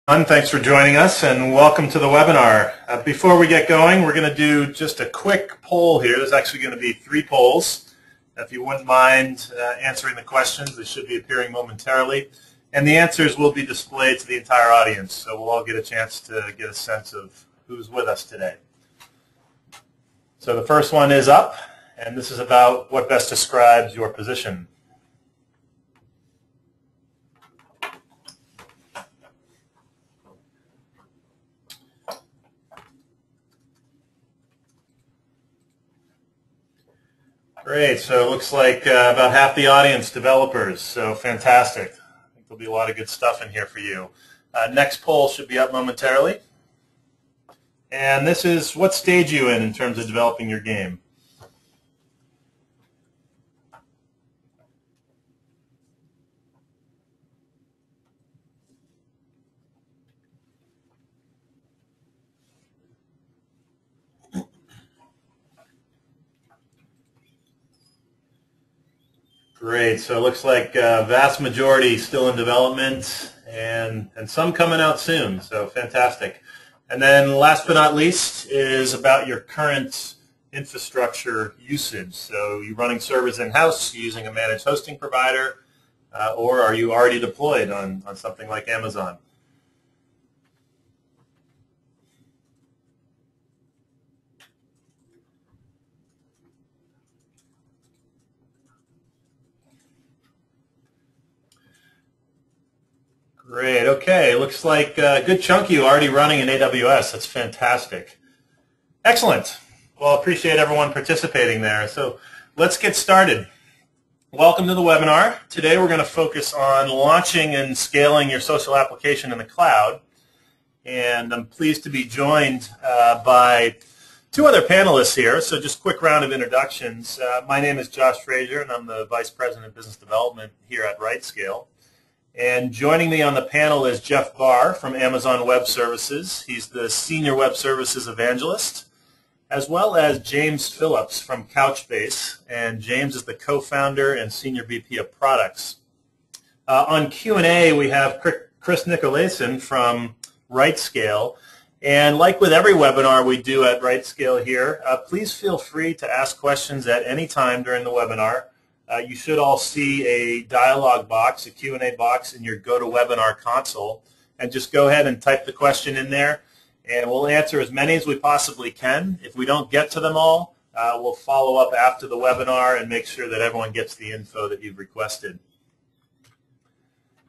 Thanks for joining us and welcome to the webinar. Before we get going, we're going to do just a quick poll here. There's actually going to be 3 polls. If you wouldn't mind answering the questions, they should be appearing momentarily. And the answers will be displayed to the entire audience, so we'll all get a chance to get a sense of who's with us today. So the first one is up, and this is about what best describes your position. Great, so it looks like about half the audience developers, so fantastic. I think there'll be a lot of good stuff in here for you. Next poll should be up momentarily. And this is, what stage are you in terms of developing your game? Great, so it looks like vast majority still in development and some coming out soon, so fantastic. And then last but not least is about your current infrastructure usage. So you're running servers in-house, using a managed hosting provider, or are you already deployed on something like Amazon? Great. Okay. Looks like a good chunk of you already running in AWS. That's fantastic. Excellent. Well, I appreciate everyone participating there. So let's get started. Welcome to the webinar. Today we're going to focus on launching and scaling your social application in the cloud. And I'm pleased to be joined by 2 other panelists here. So just a quick round of introductions. My name is Josh Frazier, and I'm the Vice President of Business Development here at RightScale. And joining me on the panel is Jeff Barr from Amazon Web Services. He's the Senior Web Services Evangelist, as well as James Phillips from Couchbase. And James is the co-founder and Senior VP of Products. On Q&A, we have Chris Nicolason from RightScale. And like with every webinar we do at RightScale here, please feel free to ask questions at any time during the webinar. You should all see a dialog box, a Q&A box in your GoToWebinar console, and just go ahead and type the question in there, and we'll answer as many as we possibly can. If we don't get to them all, we'll follow up after the webinar and make sure that everyone gets the info that you've requested.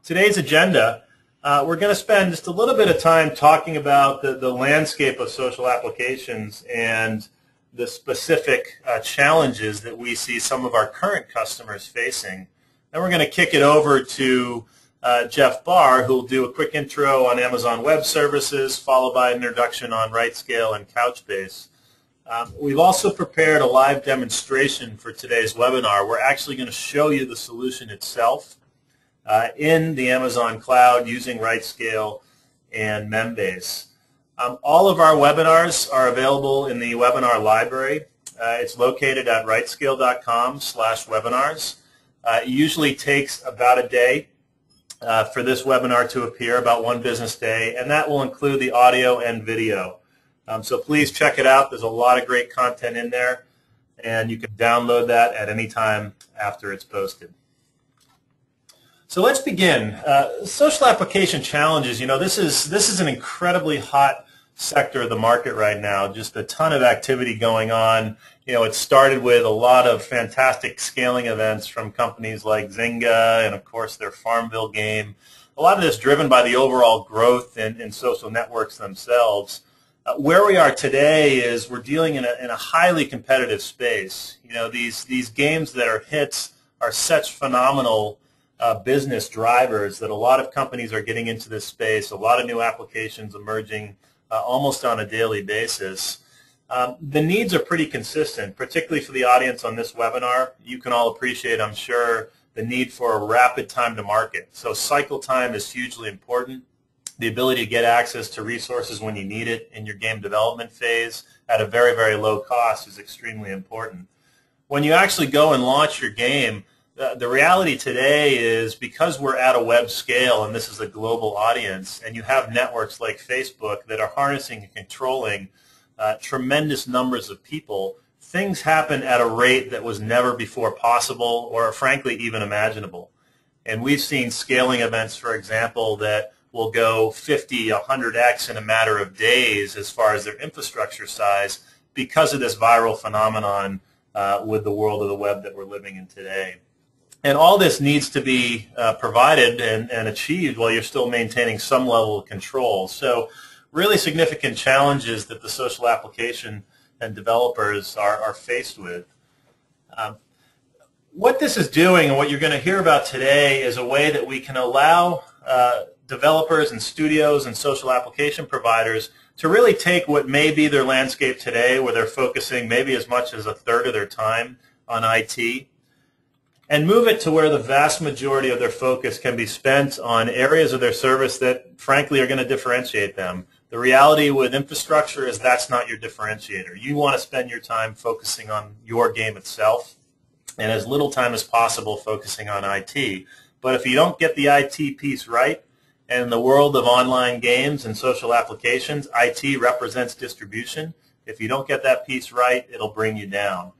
Today's agenda, we're going to spend just a little bit of time talking about the landscape of social applications and the specific challenges that we see some of our current customers facing. Then we're going to kick it over to Jeff Barr, who will do a quick intro on Amazon Web Services, followed by an introduction on RightScale and Couchbase. We've also prepared a live demonstration for today's webinar. We're actually going to show you the solution itself in the Amazon Cloud using RightScale and Membase. All of our webinars are available in the webinar library. It's located at rightscale.com/webinars. It usually takes about a day for this webinar to appear, about 1 business day, and that will include the audio and video. So please check it out. There's a lot of great content in there, and you can download that at any time after it's posted. So let's begin. Social application challenges. You know, this is an incredibly hot sector of the market right now. Just a ton of activity going on. You know, it started with a lot of fantastic scaling events from companies like Zynga and, of course, their Farmville game. A lot of this driven by the overall growth in social networks themselves. Where we are today is we're dealing in a highly competitive space. You know, these games that are hits are such phenomenal business drivers that a lot of companies are getting into this space, a lot of new applications emerging almost on a daily basis. The needs are pretty consistent, particularly for the audience on this webinar. You can all appreciate, I'm sure, the need for a rapid time to market. So cycle time is hugely important. The ability to get access to resources when you need it in your game development phase at a very, very low cost is extremely important. When you actually go and launch your game, the reality today is because we're at a web scale and this is a global audience and you have networks like Facebook that are harnessing and controlling tremendous numbers of people, things happen at a rate that was never before possible or frankly even imaginable. And we've seen scaling events, for example, that will go 50, 100x in a matter of days as far as their infrastructure size because of this viral phenomenon with the world of the web that we're living in today. And all this needs to be provided and achieved while you're still maintaining some level of control. So really significant challenges that the social application and developers are faced with. What this is doing and what you're going to hear about today is a way that we can allow developers and studios and social application providers to really take what may be their landscape today, where they're focusing maybe as much as a third of their time on IT, and move it to where the vast majority of their focus can be spent on areas of their service that, frankly, are going to differentiate them. The reality with infrastructure is that's not your differentiator. You want to spend your time focusing on your game itself and as little time as possible focusing on IT. But if you don't get the IT piece right, and in the world of online games and social applications, IT represents distribution. If you don't get that piece right, it'll bring you down.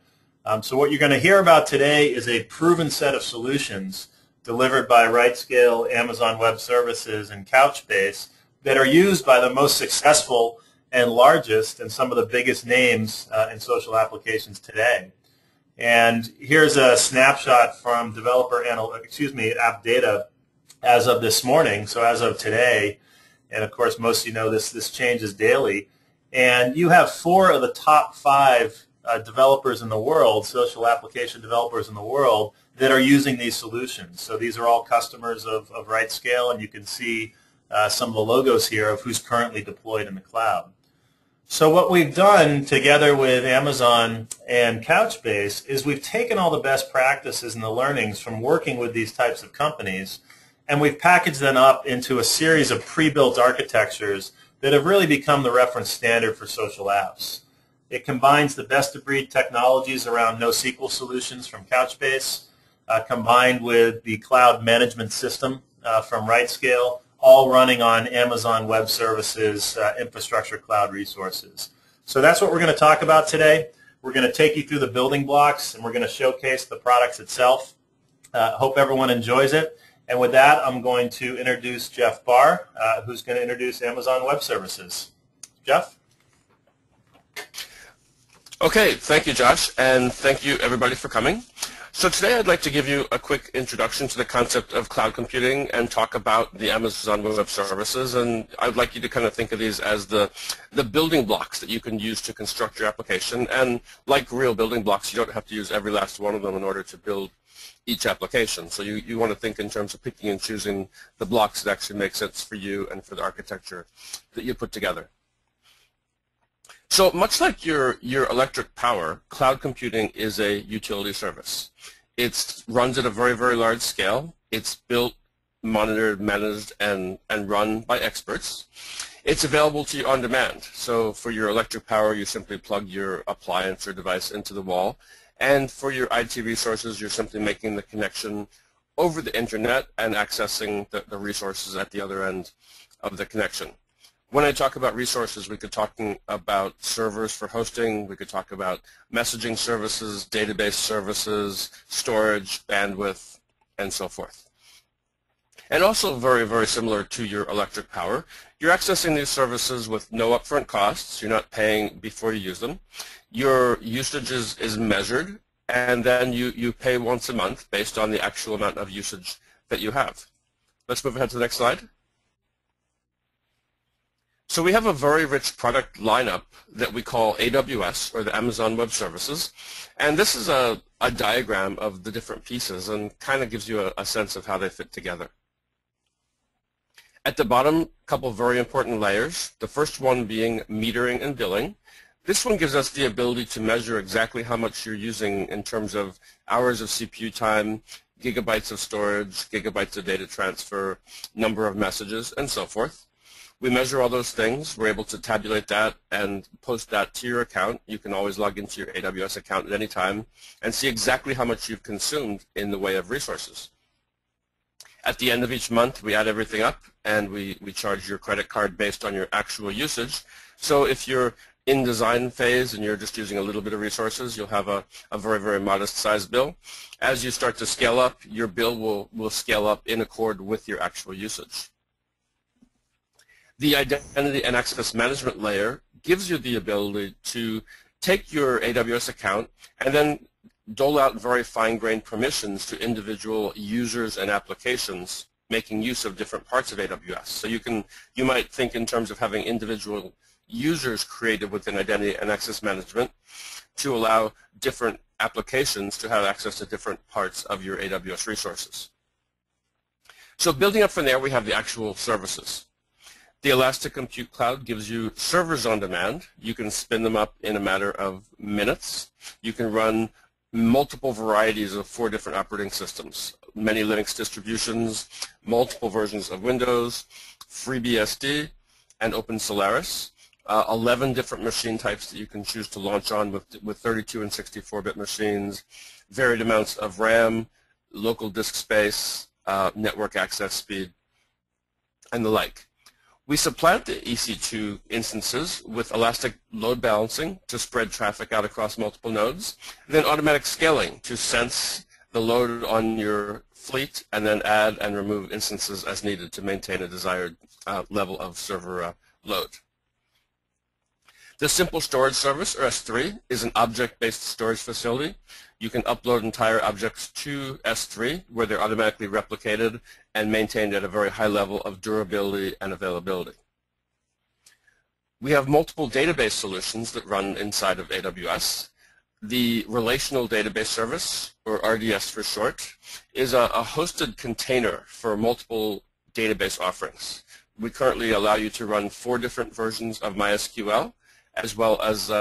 So what you're going to hear about today is a proven set of solutions delivered by RightScale, Amazon Web Services, and Couchbase that are used by the most successful and largest and some of the biggest names in social applications today. And here's a snapshot from App Data as of this morning, so as of today, and of course most of you know this changes daily, and you have 4 of the top 5 developers in the world, social application developers in the world, that are using these solutions. So these are all customers of RightScale, and you can see some of the logos here of who's currently deployed in the cloud. So what we've done together with Amazon and Couchbase is we've taken all the best practices and the learnings from working with these types of companies, and we've packaged them up into a series of pre-built architectures that have really become the reference standard for social apps. It combines the best-of-breed technologies around NoSQL solutions from Couchbase, combined with the cloud management system from RightScale, all running on Amazon Web Services infrastructure cloud resources. So that's what we're going to talk about today. We're going to take you through the building blocks, and we're going to showcase the products itself. Hope everyone enjoys it. And with that, I'm going to introduce Jeff Barr, who's going to introduce Amazon Web Services. Jeff? Okay, thank you, Josh, and thank you, everybody, for coming. So today I'd like to give you a quick introduction to the concept of cloud computing and talk about the Amazon Web Services. And I would like you to kind of think of these as the building blocks that you can use to construct your application. And like real building blocks, you don't have to use every last one of them in order to build each application. So you want to think in terms of picking and choosing the blocks that actually make sense for you and for the architecture that you put together. So much like your electric power, cloud computing is a utility service. It runs at a very, very large scale. It's built, monitored, managed, and run by experts. It's available to you on demand. So for your electric power, you simply plug your appliance or device into the wall. And for your IT resources, you're simply making the connection over the internet and accessing the resources at the other end of the connection. When I talk about resources, we could talk about servers for hosting, we could talk about messaging services, database services, storage, bandwidth, and so forth. And also very, very similar to your electric power, you're accessing these services with no upfront costs. You're not paying before you use them. Your usage is measured, and then you pay once a month based on the actual amount of usage that you have. Let's move ahead to the next slide. So we have a very rich product lineup that we call AWS, or the Amazon Web Services. And this is a diagram of the different pieces and kind of gives you a sense of how they fit together. At the bottom, a couple very important layers. The first one being metering and billing. This one gives us the ability to measure exactly how much you're using in terms of hours of CPU time, gigabytes of storage, gigabytes of data transfer, number of messages, and so forth. We measure all those things. We're able to tabulate that and post that to your account. You can always log into your AWS account at any time and see exactly how much you've consumed in the way of resources. At the end of each month, we add everything up, and we charge your credit card based on your actual usage. So if you're in design phase and you're just using a little bit of resources, you'll have a very, very modest size bill. As you start to scale up, your bill will scale up in accord with your actual usage. The identity and access management layer gives you the ability to take your AWS account and then dole out very fine-grained permissions to individual users and applications making use of different parts of AWS. So you might think in terms of having individual users created within identity and access management to allow different applications to have access to different parts of your AWS resources. So building up from there, we have the actual services. The Elastic Compute Cloud gives you servers on demand. You can spin them up in a matter of minutes. You can run multiple varieties of 4 different operating systems, many Linux distributions, multiple versions of Windows, FreeBSD, and OpenSolaris. 11 different machine types that you can choose to launch on with 32 and 64-bit machines, varied amounts of RAM, local disk space, network access speed, and the like. We supplant the EC2 instances with elastic load balancing to spread traffic out across multiple nodes, and then automatic scaling to sense the load on your fleet and then add and remove instances as needed to maintain a desired level of server load. The Simple Storage Service, or S3, is an object-based storage facility. You can upload entire objects to S3, where they're automatically replicated and maintained at a very high level of durability and availability. We have multiple database solutions that run inside of AWS. The Relational Database Service, or RDS for short, is a hosted container for multiple database offerings. We currently allow you to run 4 different versions of MySQL, as well as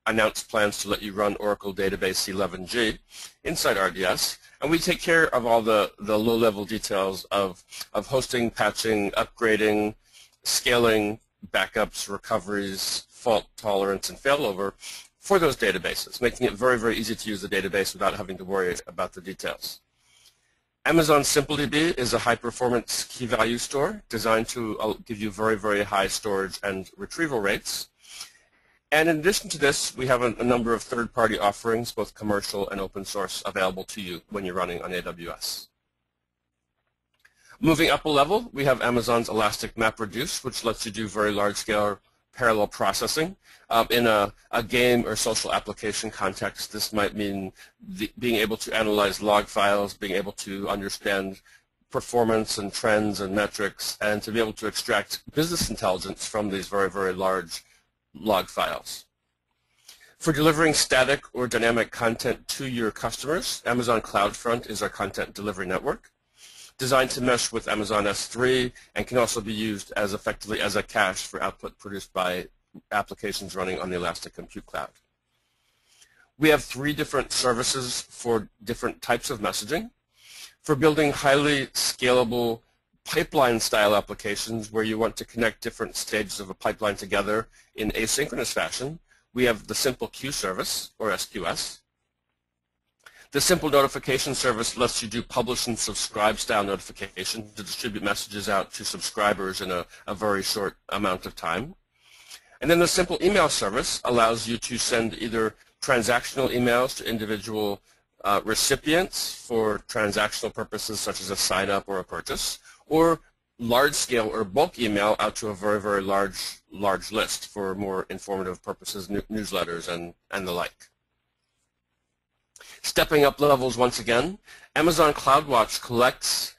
announced plans to let you run Oracle Database 11G inside RDS. And we take care of all the low-level details of hosting, patching, upgrading, scaling, backups, recoveries, fault tolerance, and failover for those databases, making it very, very easy to use the database without having to worry about the details. Amazon SimpleDB is a high-performance key-value store designed to give you very, very high storage and retrieval rates. And in addition to this, we have a number of third-party offerings, both commercial and open source, available to you when you're running on AWS. Moving up a level, we have Amazon's Elastic MapReduce, which lets you do very large-scale parallel processing. In a game or social application context, this might mean being able to analyze log files, being able to understand performance and trends and metrics, and to be able to extract business intelligence from these very, very large log files. For delivering static or dynamic content to your customers, Amazon CloudFront is our content delivery network, designed to mesh with Amazon S3 and can also be used as effectively as a cache for output produced by applications running on the Elastic Compute Cloud. We have 3 different services for different types of messaging. For building highly scalable pipeline-style applications where you want to connect different stages of a pipeline together in asynchronous fashion, we have the Simple Queue Service, or SQS. The Simple Notification Service lets you do publish and subscribe style notification to distribute messages out to subscribers in a very short amount of time. And then the Simple Email Service allows you to send either transactional emails to individual recipients for transactional purposes such as a sign-up or a purchase, or large-scale or bulk email out to a very, very large list for more informative purposes, newsletters and the like. Stepping up levels once again, Amazon CloudWatch collects,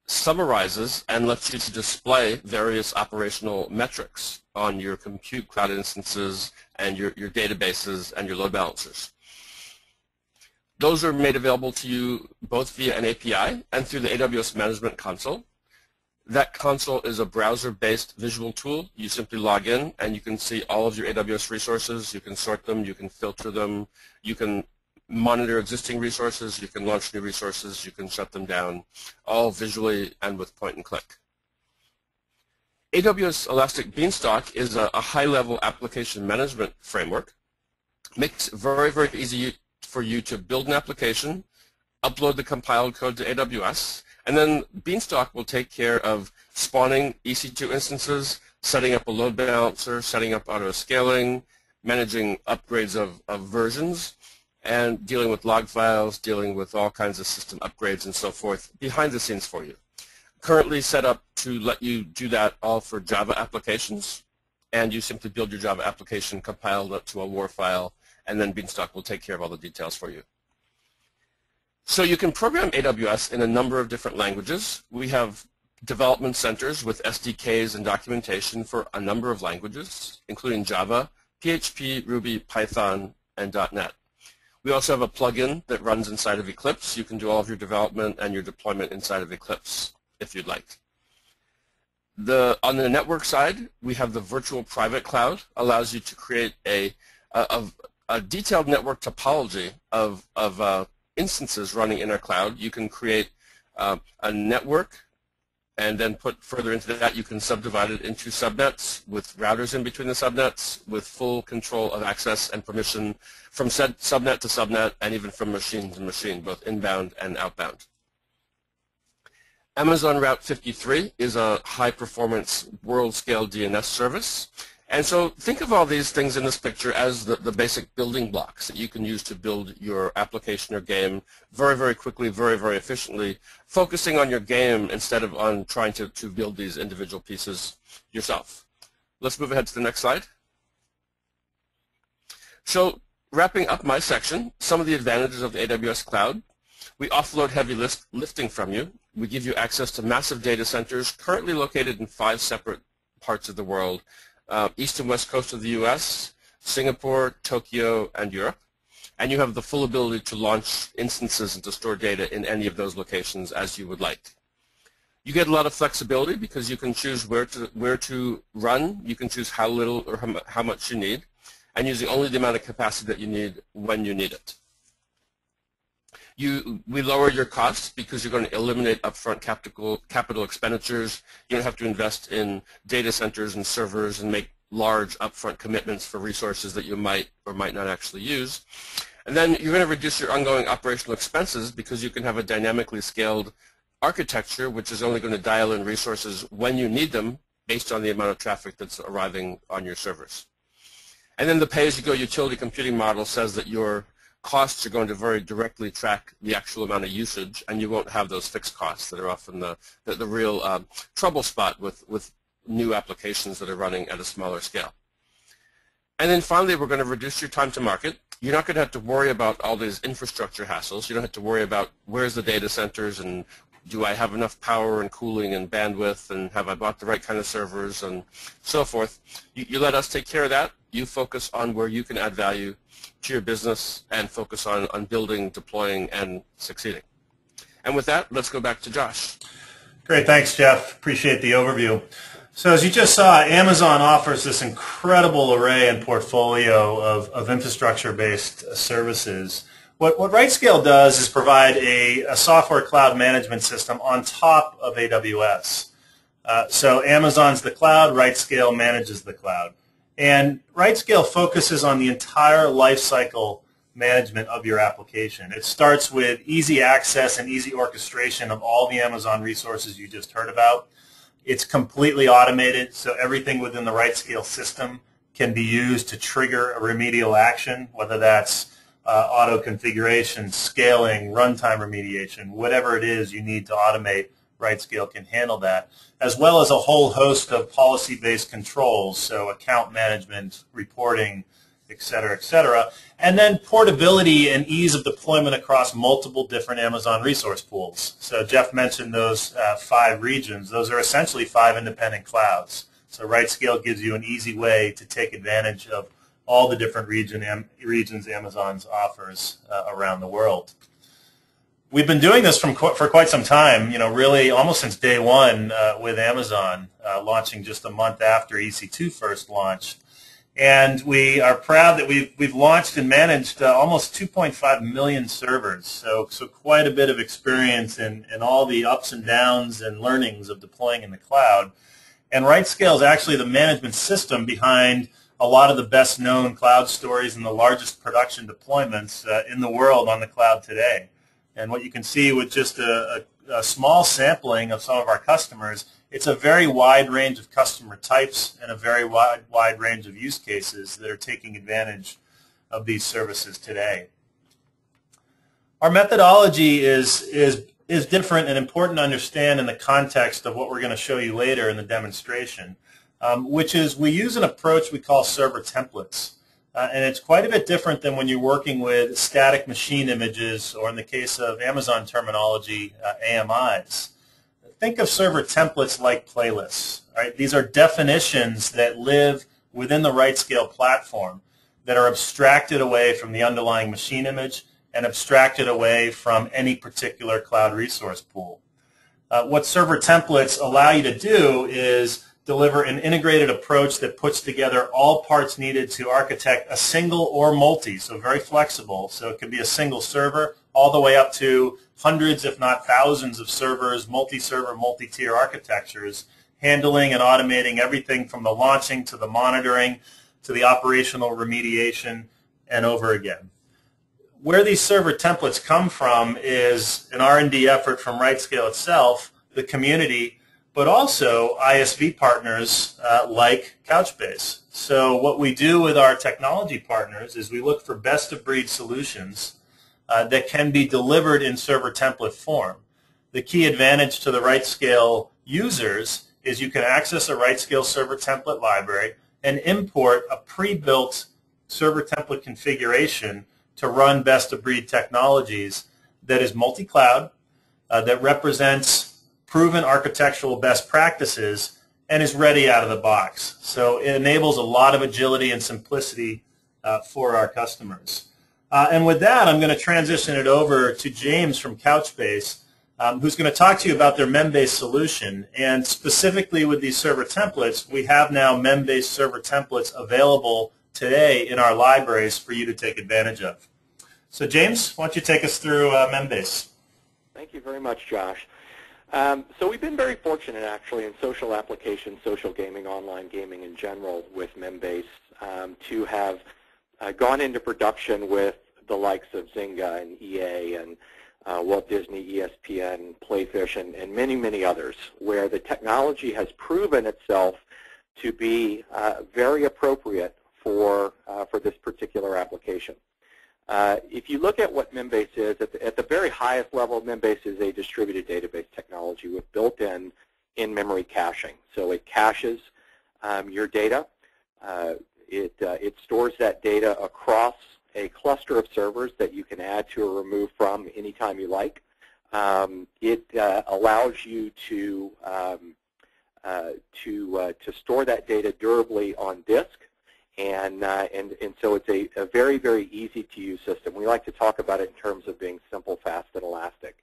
summarizes, and lets you to display various operational metrics on your compute cloud instances and your databases and your load balancers. Those are made available to you both via an API and through the AWS Management Console. That console is a browser-based visual tool. You simply log in and you can see all of your AWS resources. You can sort them, you can filter them, you can monitor existing resources, you can launch new resources, you can shut them down, all visually and with point and click. AWS Elastic Beanstalk is a high-level application management framework. Makes it very, very easy for you to build an application, upload the compiled code to AWS, and then Beanstalk will take care of spawning EC2 instances, setting up a load balancer, setting up auto-scaling, managing upgrades of versions, and dealing with log files, dealing with all kinds of system upgrades and so forth behind the scenes for you. Currently set up to let you do that all for Java applications, and you simply build your Java application, compile it to a WAR file, and then Beanstalk will take care of all the details for you. So you can program AWS in a number of different languages. We have development centers with SDKs and documentation for a number of languages, including Java, PHP, Ruby, Python, and .NET. We also have a plugin that runs inside of Eclipse. You can do all of your development and your deployment inside of Eclipse if you'd like. On the network side, we have the virtual private cloud. Allows you to create a detailed network topology of instances running in our cloud. You can create a network, and then put further into that, you can subdivide it into subnets with routers in between the subnets with full control of access and permission from subnet to subnet, and even from machine to machine, both inbound and outbound. Amazon Route 53 is a high-performance world-scale DNS service. And so think of all these things in this picture as the basic building blocks that you can use to build your application or game very, very quickly, very, very efficiently, focusing on your game instead of on trying to build these individual pieces yourself. Let's move ahead to the next slide. So wrapping up my section, some of the advantages of the AWS Cloud. We offload heavy lifting from you. We give you access to massive data centers currently located in 5 separate parts of the world. East and west coast of the US, Singapore, Tokyo, and Europe. And you have the full ability to launch instances and to store data in any of those locations as you would like. You get a lot of flexibility because you can choose where to run. You can choose how little or how much you need, and using only the amount of capacity that you need when you need it. We lower your costs because you're going to eliminate upfront capital expenditures. You don't have to invest in data centers and servers and make large upfront commitments for resources that you might or might not actually use. And then you're going to reduce your ongoing operational expenses because you can have a dynamically scaled architecture which is only going to dial in resources when you need them based on the amount of traffic that's arriving on your servers. And then the pay-as-you-go utility computing model says that your costs are going to very directly track the actual amount of usage, and you won't have those fixed costs that are often the real trouble spot with new applications that are running at a smaller scale. And then finally, we're going to reduce your time to market. You're not going to have to worry about all these infrastructure hassles. You don't have to worry about where's the data centers and do I have enough power and cooling and bandwidth and have I bought the right kind of servers and so forth. You let us take care of that. You focus on where you can add value to your business and focus on building, deploying, and succeeding. And with that, let's go back to Josh. Great, thanks, Jeff. Appreciate the overview. So as you just saw, Amazon offers this incredible array and portfolio of infrastructure-based services. What RightScale does is provide a software cloud management system on top of AWS. So Amazon's the cloud, RightScale manages the cloud. And RightScale focuses on the entire lifecycle management of your application. It starts with easy access and easy orchestration of all the Amazon resources you just heard about. It's completely automated, so everything within the RightScale system can be used to trigger a remedial action, whether that's auto configuration, scaling, runtime remediation, whatever it is you need to automate. RightScale can handle that, as well as a whole host of policy-based controls, so account management, reporting, et cetera, and then portability and ease of deployment across multiple different Amazon resource pools. So Jeff mentioned those 5 regions. Those are essentially 5 independent clouds. So RightScale gives you an easy way to take advantage of all the different regions Amazon offers around the world. We've been doing this for quite some time, really almost since day one with Amazon, launching just a month after EC2 first launched. And we are proud that we've launched and managed almost 2.5 million servers, so quite a bit of experience in all the ups and downs and learnings of deploying in the cloud. And RightScale is actually the management system behind a lot of the best known cloud stories and the largest production deployments in the world on the cloud today. And what you can see with just a small sampling of some of our customers, it's a very wide range of customer types and a very wide range of use cases that are taking advantage of these services today. Our methodology is different and important to understand in the context of what we're going to show you later in the demonstration, which is we use an approach we call server templates. And it's quite a bit different than when you're working with static machine images, or in the case of Amazon terminology, AMIs. Think of server templates like playlists. Right? These are definitions that live within the RightScale platform that are abstracted away from the underlying machine image and abstracted away from any particular cloud resource pool. What server templates allow you to do is deliver an integrated approach that puts together all parts needed to architect a single or multi, so very flexible. So it could be a single server all the way up to hundreds, if not thousands of servers, multi-server, multi-tier architectures, handling and automating everything from the launching to the monitoring to the operational remediation and over again. Where these server templates come from is an R&D effort from RightScale itself, the community, but also ISV partners like Couchbase. So what we do with our technology partners is we look for best-of-breed solutions that can be delivered in server template form. The key advantage to the RightScale users is you can access a RightScale server template library and import a pre-built server template configuration to run best-of-breed technologies that is multi-cloud, that represents proven architectural best practices, and is ready out of the box. So it enables a lot of agility and simplicity for our customers. And with that, I'm going to transition it over to James from Couchbase, who's going to talk to you about their Membase solution. And specifically with these server templates, we have now Membase server templates available today in our libraries for you to take advantage of. So James, why don't you take us through Membase? Thank you very much, Josh. So we've been very fortunate, actually, in social applications, social gaming, online gaming in general with Membase, to have gone into production with the likes of Zynga and EA and Walt Disney, ESPN, Playfish, and many, many others, where the technology has proven itself to be very appropriate for this particular application. If you look at what Membase is, at the very highest level, Membase is a distributed database technology with built-in in-memory caching. So it caches your data. It stores that data across a cluster of servers that you can add to or remove from anytime you like. It allows you to store that data durably on disk. And so it's a very, very easy to use system. We like to talk about it in terms of being simple, fast, and elastic.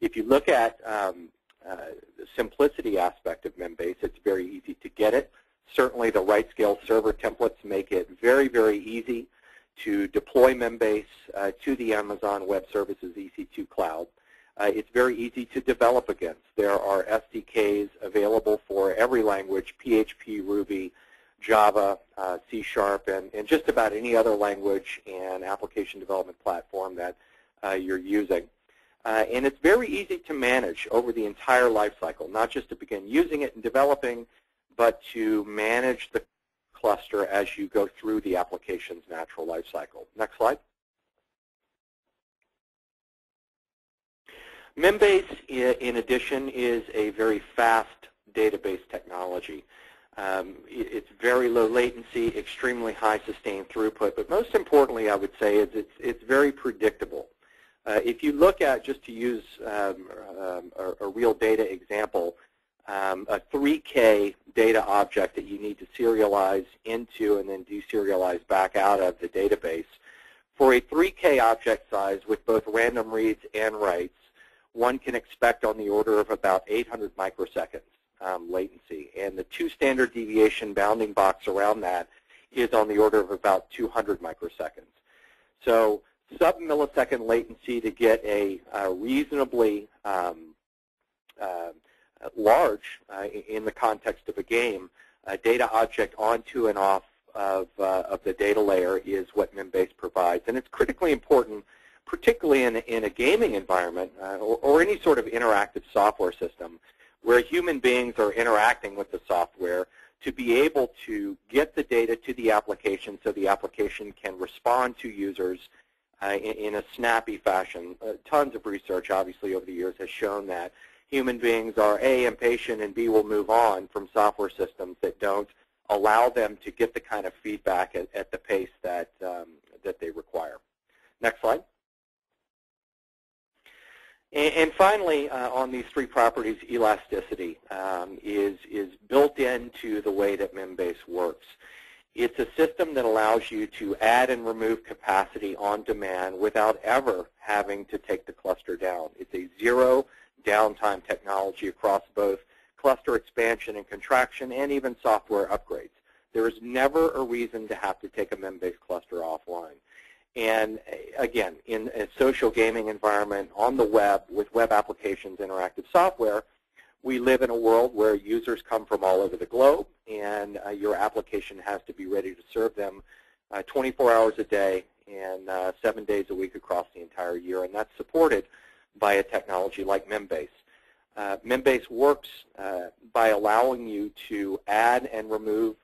If you look at the simplicity aspect of Membase, it's very easy to get it. Certainly the RightScale server templates make it very, very easy to deploy Membase to the Amazon Web Services EC2 Cloud. It's very easy to develop against. There are SDKs available for every language, PHP, Ruby, Java, C#, and just about any other language and application development platform that you're using. And it's very easy to manage over the entire life cycle, not just to begin using it and developing, but to manage the cluster as you go through the application's natural life cycle. Next slide. Membase, in addition, is a very fast database technology. It's very low latency, extremely high sustained throughput, but most importantly, I would say, is it's very predictable. If you look at, just to use a real data example, a 3K data object that you need to serialize into and then deserialize back out of the database, for a 3K object size with both random reads and writes, one can expect on the order of about 800 microseconds. Latency, and the 2 standard deviation bounding box around that is on the order of about 200 microseconds. So sub-millisecond latency to get a reasonably large in the context of a game, a data object onto and off of the data layer is what Membase provides. And it's critically important, particularly in a gaming environment or any sort of interactive software system where human beings are interacting with the software, to be able to get the data to the application so the application can respond to users in a snappy fashion. Tons of research, obviously, over the years has shown that human beings are A, impatient, and B, will move on from software systems that don't allow them to get the kind of feedback at the pace that they require. Next slide. And finally, on these three properties, elasticity is built into the way that Membase works. It's a system that allows you to add and remove capacity on demand without ever having to take the cluster down. It's a zero downtime technology across both cluster expansion and contraction and even software upgrades. There is never a reason to have to take a Membase cluster offline. And again, in a social gaming environment, on the web, with web applications, interactive software, we live in a world where users come from all over the globe, and your application has to be ready to serve them 24 hours a day and 7 days a week across the entire year, and that's supported by a technology like Membase. Membase works by allowing you to add and remove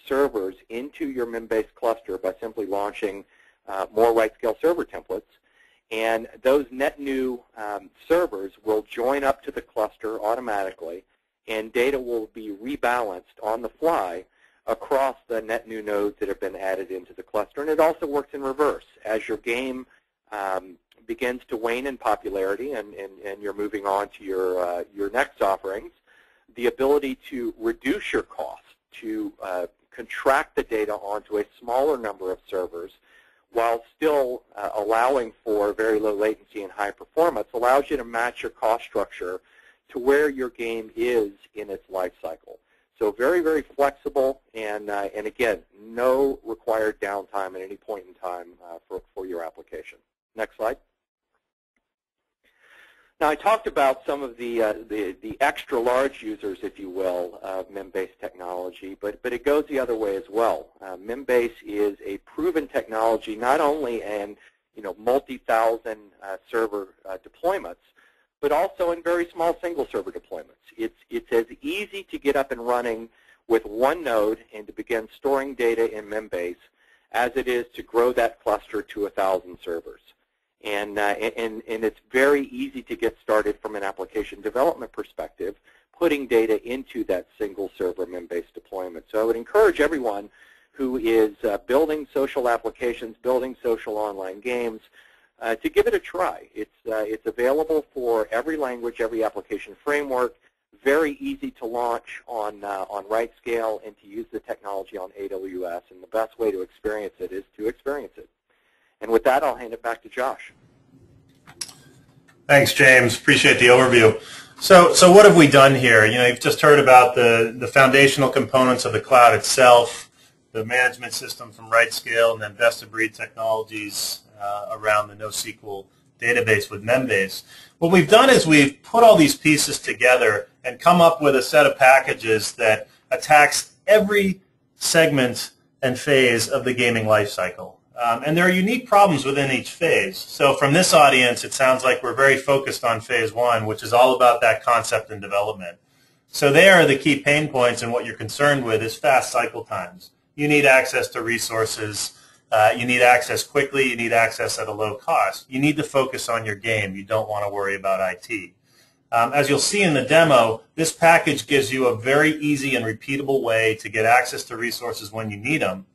servers into your Membase cluster by simply launching more RightScale server templates, and those net new servers will join up to the cluster automatically, and data will be rebalanced on the fly across the net new nodes that have been added into the cluster. And it also works in reverse. As your game begins to wane in popularity and you're moving on to your next offerings, the ability to reduce your cost, to contract the data onto a smaller number of servers while still allowing for very low latency and high performance, allows you to match your cost structure to where your game is in its life cycle. So very, very flexible, and again, no required downtime at any point in time for your application. Next slide. Now, I talked about some of the extra large users, if you will, of Membase technology, but it goes the other way as well. Membase is a proven technology not only in multi-thousand server deployments, but also in very small single server deployments. It's as easy to get up and running with one node and to begin storing data in Membase as it is to grow that cluster to 1,000 servers. And it's very easy to get started from an application development perspective, putting data into that single server Membase deployment. So I would encourage everyone who is building social applications, building social online games, to give it a try. It's available for every language, every application framework, very easy to launch on RightScale and to use the technology on AWS. And the best way to experience it is to experience it. And with that, I'll hand it back to Josh. Thanks, James. Appreciate the overview. So what have we done here? You've just heard about the foundational components of the cloud itself, the management system from RightScale, and then best-of-breed technologies around the NoSQL database with Membase. What we've done is we've put all these pieces together and come up with a set of packages that attacks every segment and phase of the gaming lifecycle. And there are unique problems within each phase. So from this audience, it sounds like we're very focused on phase one, which is all about that concept and development. So there, the key pain points and what you're concerned with is fast cycle times. You need access to resources. You need access quickly. You need access at a low cost. You need to focus on your game. You don't want to worry about IT. As you'll see in the demo, this package gives you a very easy and repeatable way to get access to resources when you need them.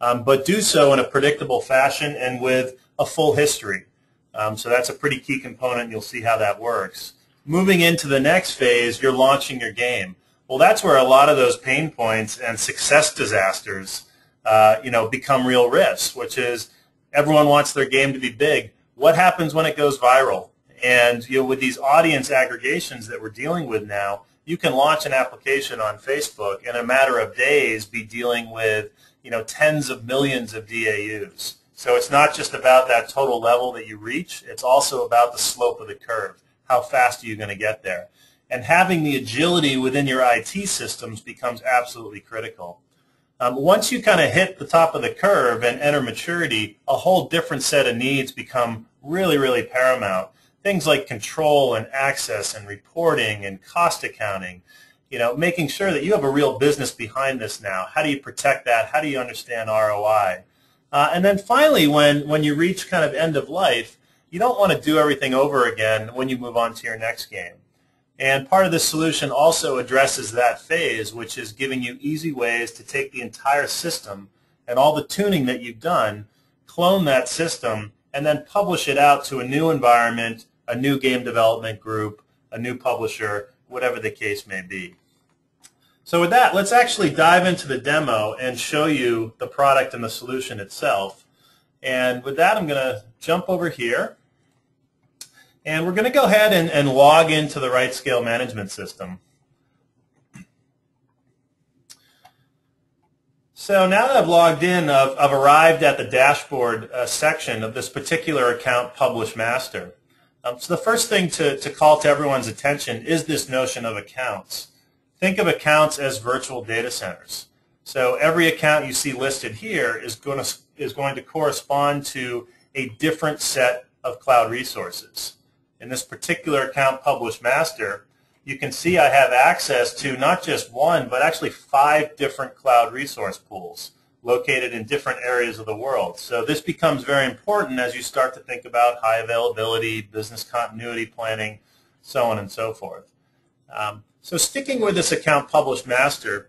But do so in a predictable fashion and with a full history. So that's a pretty key component, and you'll see how that works. Moving into the next phase, you're launching your game. Well, that's where a lot of those pain points and success disasters become real risks, which is everyone wants their game to be big. What happens when it goes viral? And with these audience aggregations that we're dealing with now, you can launch an application on Facebook and in a matter of days be dealing with tens of millions of DAUs. So it's not just about that total level that you reach. It's also about the slope of the curve. How fast are you going to get there? and having the agility within your IT systems becomes absolutely critical. Once you kind of hit the top of the curve and enter maturity, a whole different set of needs become really, really paramount. Things like control and access and reporting and cost accounting, making sure that you have a real business behind this now. How do you protect that? How do you understand ROI? And then finally, when you reach kind of end of life, you don't want to do everything over again when you move on to your next game. And part of this solution also addresses that phase, which is giving you easy ways to take the entire system and all the tuning that you've done, clone that system, and then publish it out to a new environment, a new game development group, a new publisher, whatever the case may be. So with that, let's actually dive into the demo and show you the product and the solution itself. And with that, I'm going to jump over here. And we're going to go ahead and log into the RightScale management system. So now that I've logged in, I've arrived at the dashboard section of this particular account, Publish Master. So the first thing to call to everyone's attention is this notion of accounts. Think of accounts as virtual data centers. So every account you see listed here is going to correspond to a different set of cloud resources. In this particular account, Publish Master, you can see I have access to not just one, but actually 5 different cloud resource pools located in different areas of the world. So this becomes very important as you start to think about high availability, business continuity planning, so on and so forth. So sticking with this account, Publish Master,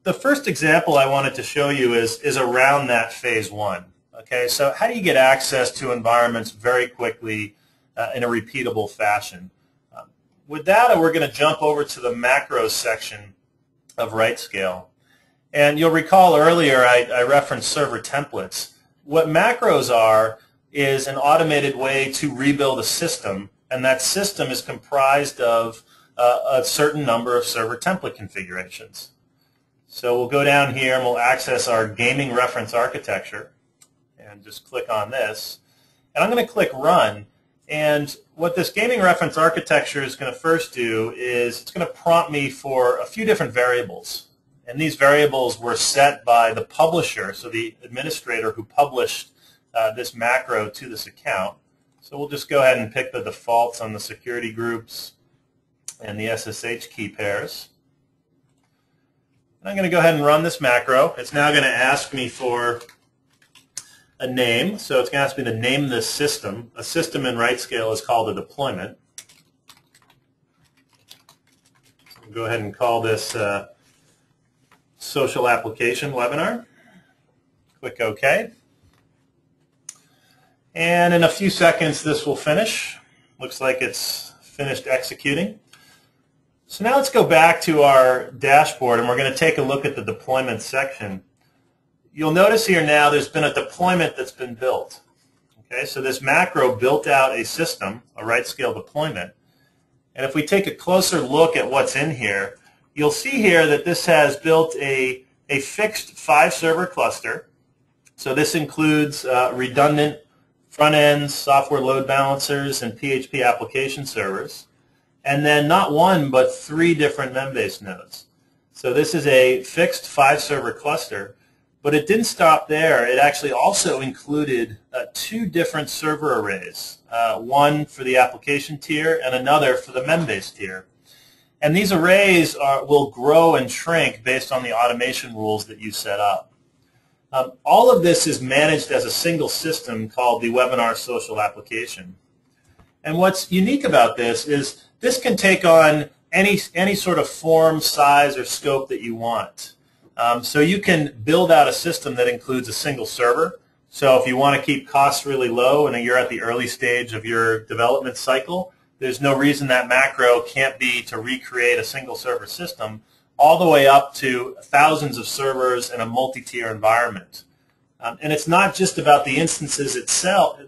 the first example I wanted to show you is around that phase 1. Okay, so how do you get access to environments very quickly in a repeatable fashion? With that, we're going to jump over to the macros section of RightScale. And you'll recall earlier I referenced server templates. What macros are is an automated way to rebuild a system, and that system is comprised of a certain number of server template configurations. So we'll go down here and we'll access our gaming reference architecture and just click on this. And I'm going to click Run. And what this gaming reference architecture is going to first do is it's going to prompt me for a few different variables. And these variables were set by the publisher, so the administrator who published this macro to this account. So we'll just go ahead and pick the defaults on the security groups and the SSH key pairs. I'm going to go ahead and run this macro. It's now going to ask me for a name. So it's going to ask me to name this system. A system in RightScale is called a deployment. So we'll go ahead and call this social application webinar. Click OK. And in a few seconds this will finish. Looks like it's finished executing. So now let's go back to our dashboard and we're going to take a look at the deployment section. You'll notice here now there's been a deployment that's been built. Okay, so this macro built out a system, a RightScale deployment. And if we take a closer look at what's in here, you'll see here that this has built a fixed 5-server cluster. So this includes redundant front ends, software load balancers, and PHP application servers. And then not one, but 3 different Membase nodes. So this is a fixed 5-server cluster. But it didn't stop there. It actually also included 2 different server arrays, one for the application tier and another for the Membase tier. And these arrays will grow and shrink based on the automation rules that you set up. All of this is managed as a single system called the Webinar Social Application. And what's unique about this is this can take on any sort of form, size, or scope that you want. So you can build out a system that includes a single server. So if you want to keep costs really low and you're at the early stage of your development cycle, there's no reason that macro can't be to recreate a single server system all the way up to thousands of servers in a multi-tier environment. And it's not just about the instances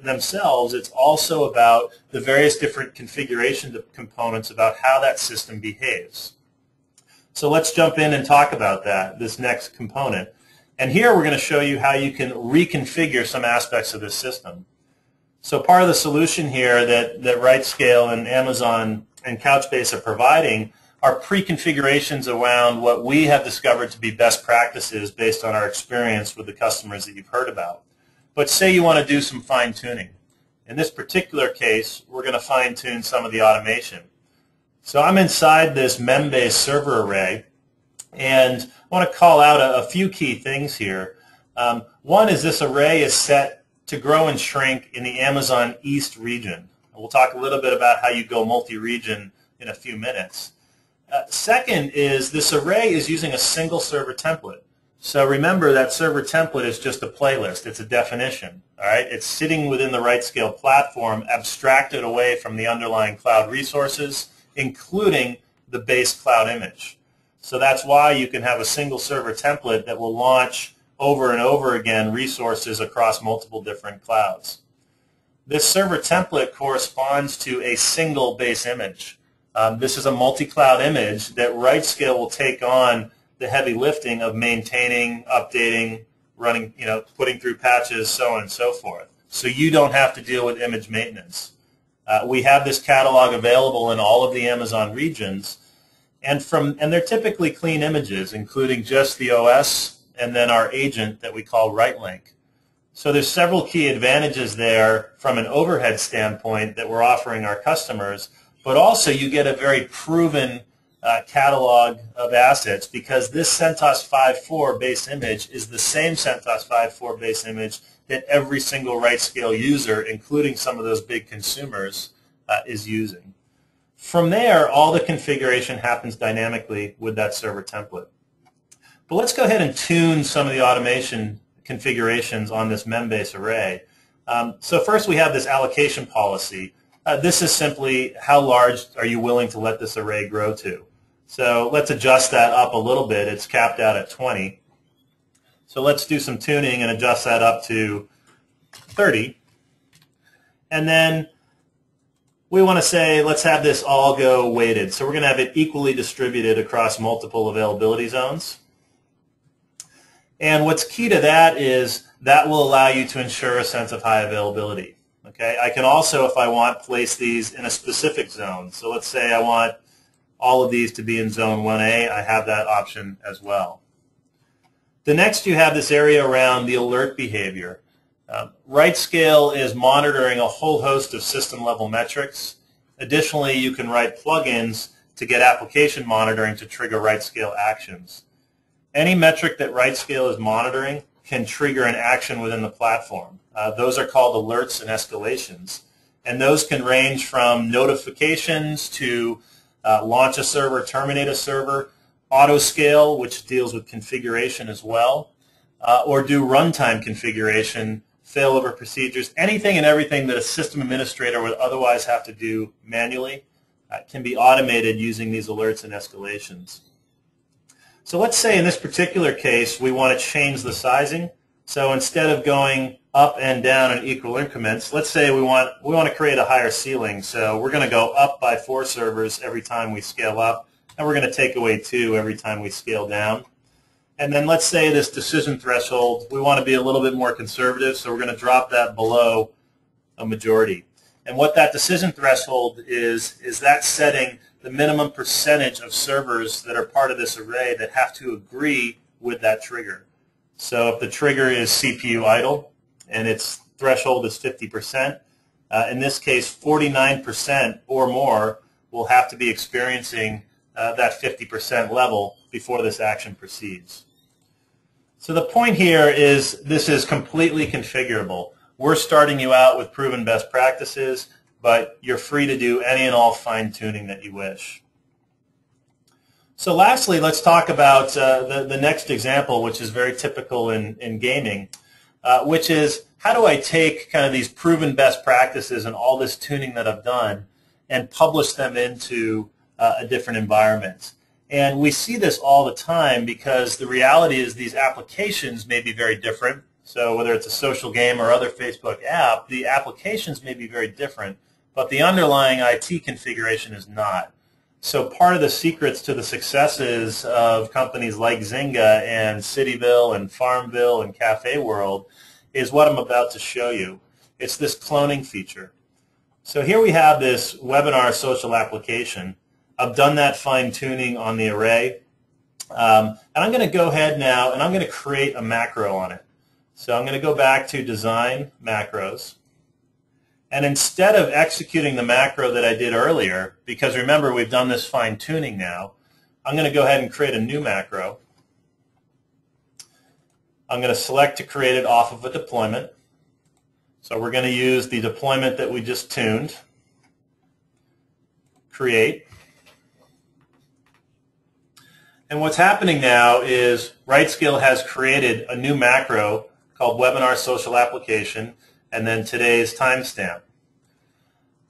themselves, it's also about the various different configuration components about how that system behaves. So let's jump in and talk about that, this next component. And here we're going to show you how you can reconfigure some aspects of this system. So part of the solution here that RightScale and Amazon and Couchbase are providing are pre-configurations around what we have discovered to be best practices based on our experience with the customers that you've heard about. But say you want to do some fine-tuning. In this particular case, we're going to fine-tune some of the automation. So I'm inside this Membase server array, and I want to call out a few key things here. One is this array is set to grow and shrink in the Amazon East region. We'll talk a little bit about how you go multi-region in a few minutes. Second is this array is using a single server template. So remember that server template is just a playlist. It's a definition. All right? It's sitting within the RightScale platform, abstracted away from the underlying cloud resources, including the base cloud image. So that's why you can have a single server template that will launch over and over again resources across multiple different clouds. This server template corresponds to a single base image. This is a multi-cloud image that RightScale will take on the heavy lifting of maintaining, updating, running, putting through patches, so on and so forth. So you don't have to deal with image maintenance. We have this catalog available in all of the Amazon regions, and they're typically clean images, including just the OS and then our agent that we call RightLink. So there's several key advantages there from an overhead standpoint that we're offering our customers, but also you get a very proven catalog of assets because this CentOS 5.4 base image is the same CentOS 5.4 base image that every single RightScale user, including some of those big consumers, is using. From there, all the configuration happens dynamically with that server template. But let's go ahead and tune some of the automation configurations on this Membase array. So first we have this allocation policy. This is simply how large are you willing to let this array grow to. So let's adjust that up a little bit. It's capped out at 20. So let's do some tuning and adjust that up to 30. And then we want to say let's have this all go weighted. So we're going to have it equally distributed across multiple availability zones. And what's key to that is that will allow you to ensure a sense of high availability. Okay, I can also, if I want, place these in a specific zone. So let's say I want all of these to be in zone 1A. I have that option as well. The next, you have this area around the alert behavior. RightScale is monitoring a whole host of system-level metrics. Additionally, you can write plugins to get application monitoring to trigger RightScale actions. Any metric that RightScale is monitoring can trigger an action within the platform. Those are called alerts and escalations. And those can range from notifications to launch a server, terminate a server, autoscale, which deals with configuration as well, or do runtime configuration, failover procedures, anything and everything that a system administrator would otherwise have to do manually can be automated using these alerts and escalations. So let's say in this particular case we want to change the sizing. So instead of going up and down in equal increments, let's say we want to create a higher ceiling. So we're going to go up by 4 servers every time we scale up, and we're going to take away 2 every time we scale down. And then let's say this decision threshold, we want to be a little bit more conservative, so we're going to drop that below a majority. And what that decision threshold is that setting the minimum percentage of servers that are part of this array that have to agree with that trigger. So if the trigger is CPU idle and its threshold is 50%, in this case 49% or more will have to be experiencing that 50% level before this action proceeds. So the point here is this is completely configurable. We're starting you out with proven best practices, but you're free to do any and all fine-tuning that you wish. So lastly, let's talk about the next example, which is very typical in gaming, which is how do I take kind of these proven best practices and all this tuning that I've done and publish them into a different environment. And we see this all the time because the reality is these applications may be very different. So whether it's a social game or other Facebook app, the applications may be very different, but the underlying IT configuration is not. So part of the secrets to the successes of companies like Zynga and Cityville and Farmville and Cafe World is what I'm about to show you. It's this cloning feature. So here we have this webinar social application. I've done that fine-tuning on the array. And I'm going to go ahead now and I'm going to create a macro on it. So I'm going to go back to Design, Macros. And instead of executing the macro that I did earlier, because remember we've done this fine-tuning now, I'm going to go ahead and create a new macro. I'm going to select to create it off of a deployment. So we're going to use the deployment that we just tuned. Create. And what's happening now is RightScale has created a new macro called Webinar Social Application, and then today's timestamp.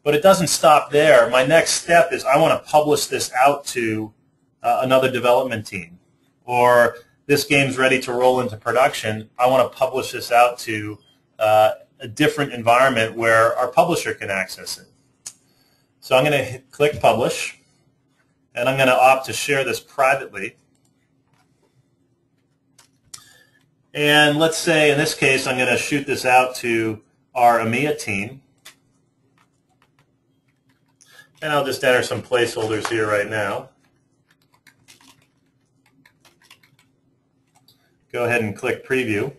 But it doesn't stop there. My next step is I want to publish this out to another development team. Or this game's ready to roll into production. I want to publish this out to a different environment where our publisher can access it. So I'm going to click Publish, and I'm going to opt to share this privately. And let's say, in this case, I'm going to shoot this out to our EMEA team. And I'll just enter some placeholders here right now. Go ahead and click Preview.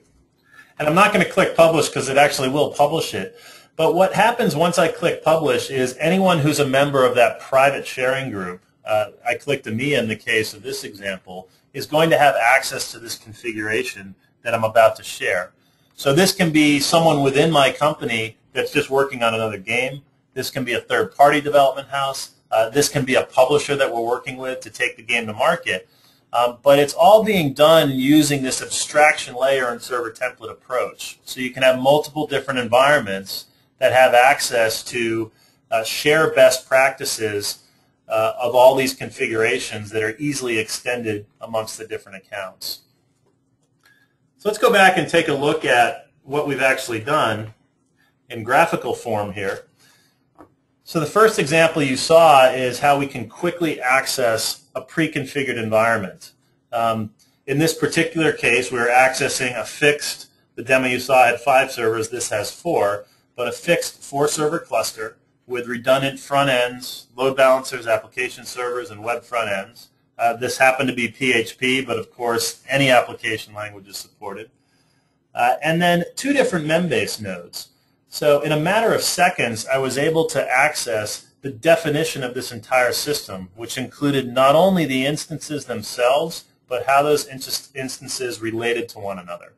And I'm not going to click Publish because it actually will publish it. But what happens once I click Publish is anyone who's a member of that private sharing group, I clicked EMEA in the case of this example, is going to have access to this configuration that I'm about to share. So this can be someone within my company that's just working on another game. This can be a third-party development house. This can be a publisher that we're working with to take the game to market. But it's all being done using this abstraction layer and server template approach. So you can have multiple different environments that have access to share best practices of all these configurations that are easily extended amongst the different accounts. So let's go back and take a look at what we've actually done in graphical form here. So the first example you saw is how we can quickly access a pre-configured environment. In this particular case, we were accessing a fixed, the demo you saw had 5 servers, this has 4, but a fixed 4-server cluster with redundant front ends, load balancers, application servers, and web front ends. This happened to be PHP, but of course any application language is supported. And then 2 different Membase nodes. So in a matter of seconds, I was able to access the definition of this entire system, which included not only the instances themselves, but how those instances related to one another.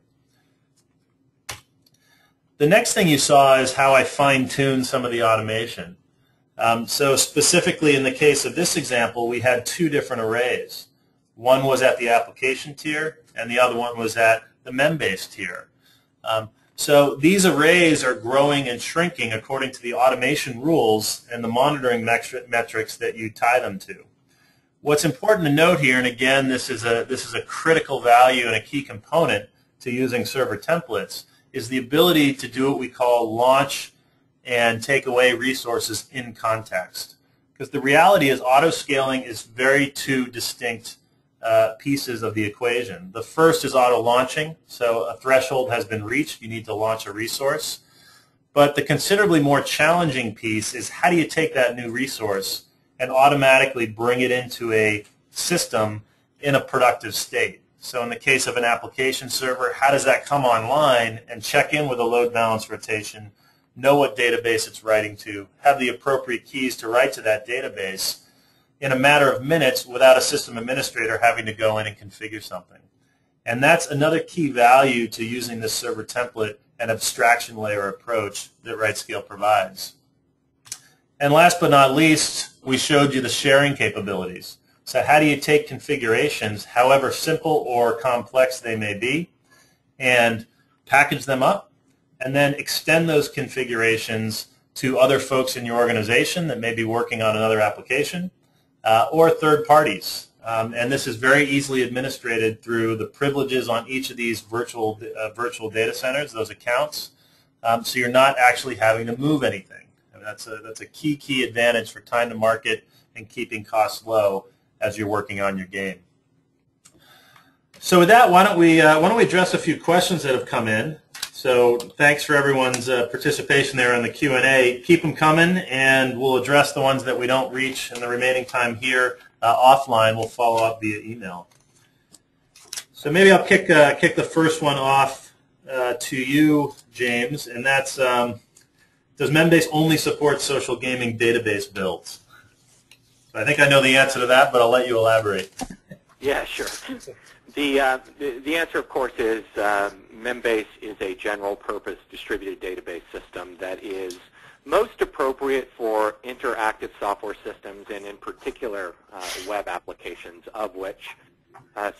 The next thing you saw is how I fine-tuned some of the automation. So specifically in the case of this example, we had 2 different arrays. One was at the application tier, and the other one was at the Membase tier. So these arrays are growing and shrinking according to the automation rules and the monitoring metrics that you tie them to. What's important to note here, and again, this is a critical value and a key component to using server templates, is the ability to do what we call launch and take away resources in context. Because the reality is auto-scaling is very 2 distinct pieces of the equation. The first is auto-launching, so a threshold has been reached, you need to launch a resource. But the considerably more challenging piece is how do you take that new resource and automatically bring it into a system in a productive state. So in the case of an application server, how does that come online and check in with a load balance rotation, know what database it's writing to, have the appropriate keys to write to that database in a matter of minutes without a system administrator having to go in and configure something. And that's another key value to using this server template and abstraction layer approach that RightScale provides. And last but not least, we showed you the sharing capabilities. So how do you take configurations, however simple or complex they may be, and package them up, and then extend those configurations to other folks in your organization that may be working on another application, or third parties. And this is very easily administrated through the privileges on each of these virtual data centers, those accounts, so you're not actually having to move anything. I mean, that's a key advantage for time to market and keeping costs low as you're working on your game. So with that, why don't we address a few questions that have come in. So thanks for everyone's participation there in the Q&A. Keep them coming, and we'll address the ones that we don't reach in the remaining time here offline. We'll follow up via email. So maybe I'll kick the first one off to you, James, and that's, does Membase only support social gaming database builds? So I think I know the answer to that, but I'll let you elaborate. Yeah, sure. The answer, of course, is Membase is a general-purpose distributed database system that is most appropriate for interactive software systems, and in particular web applications, of which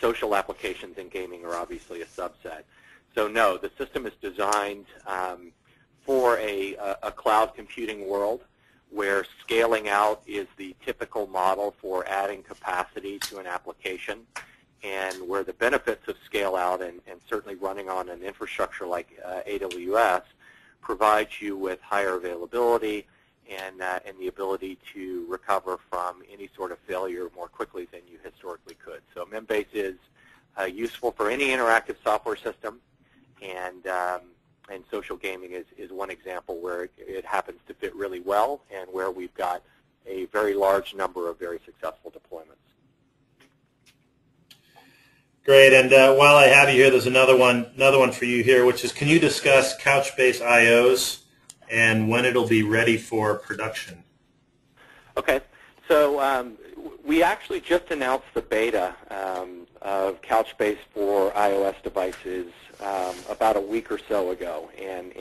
social applications and gaming are obviously a subset. So no, the system is designed for a cloud computing world where scaling out is the typical model for adding capacity to an application, and where the benefits of scale out and certainly running on an infrastructure like AWS provides you with higher availability and the ability to recover from any sort of failure more quickly than you historically could. So Membase is useful for any interactive software system, and social gaming is one example where it happens to fit really well and where we've got a very large number of very successful deployments. Great, and while I have you here, there's another one for you here, which is, can you discuss Couchbase IOs and when it'll be ready for production? Okay, so we actually just announced the beta of Couchbase for iOS devices about a week or so ago, and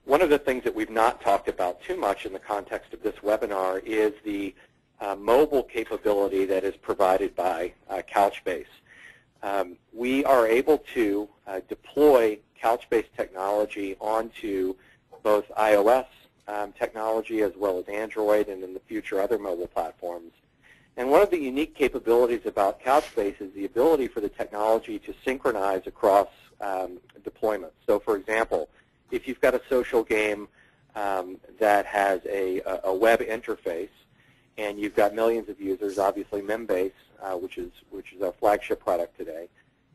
one of the things that we've not talked about too much in the context of this webinar is the mobile capability that is provided by Couchbase. We are able to deploy Couchbase technology onto both iOS technology as well as Android, and in the future other mobile platforms. And one of the unique capabilities about Couchbase is the ability for the technology to synchronize across deployments. So for example, if you've got a social game that has a web interface and you've got millions of users, obviously Membase, which is our flagship product today,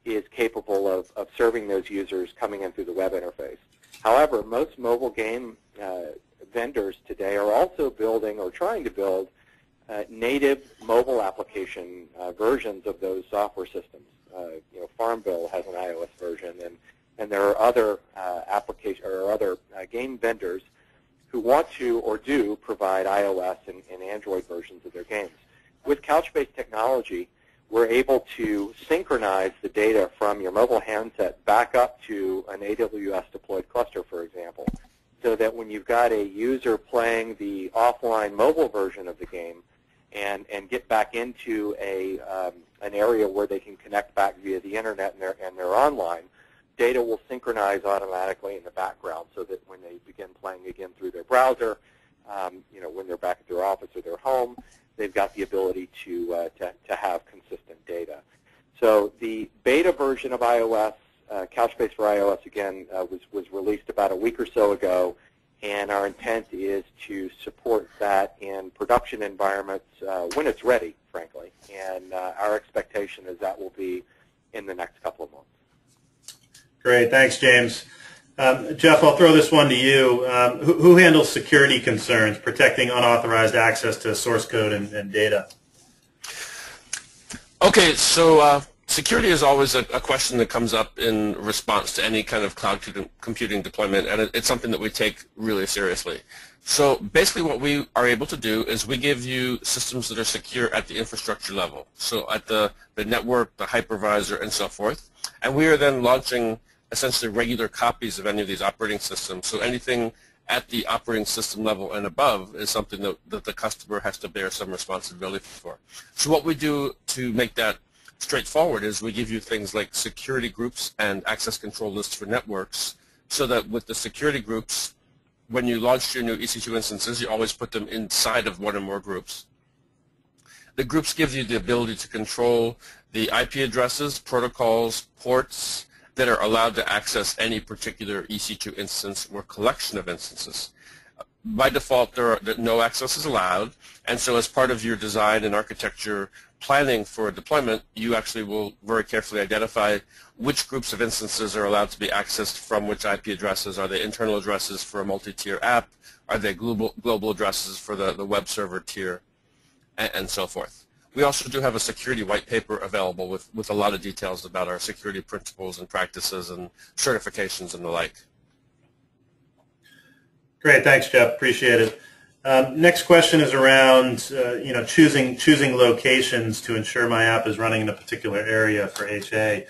is capable of serving those users coming in through the web interface. However, most mobile game vendors today are also building or trying to build native mobile application versions of those software systems. Farmville has an iOS version, and there are other game vendors who want to or do provide iOS and Android versions of their games. With Couchbase technology, we're able to synchronize the data from your mobile handset back up to an AWS deployed cluster, for example, so that when you've got a user playing the offline mobile version of the game and get back into an area where they can connect back via the internet and they're online, data will synchronize automatically in the background so that when they begin playing again through their browser, when they're back at their office or their home, they've got the ability to have consistent data. So the beta version of iOS, Couchbase for iOS, again, was released about a week or so ago, and our intent is to support that in production environments when it's ready, frankly. And our expectation is that will be in the next couple of months. Great, thanks, James. Jeff, I'll throw this one to you. Who handles security concerns, protecting unauthorized access to source code and data? Okay, so security is always a question that comes up in response to any kind of cloud computing deployment, and it's something that we take really seriously. So basically what we are able to do is we give you systems that are secure at the infrastructure level, so at the network, the hypervisor, and so forth, and we are then launching essentially regular copies of any of these operating systems. So anything at the operating system level and above is something that the customer has to bear some responsibility for. So what we do to make that straightforward is we give you things like security groups and access control lists for networks, so that with the security groups, when you launch your new EC2 instances, you always put them inside of one or more groups. The groups give you the ability to control the IP addresses, protocols, ports that are allowed to access any particular EC2 instance or collection of instances. by default, no access is allowed, and so as part of your design and architecture planning for deployment, you actually will very carefully identify which groups of instances are allowed to be accessed from which IP addresses. Are they internal addresses for a multi-tier app? Are they global addresses for the web server tier, and so forth. We also do have a security white paper available with a lot of details about our security principles and practices and certifications and the like. Great, thanks, Jeff. Appreciate it. Next question is around choosing locations to ensure my app is running in a particular area for HA.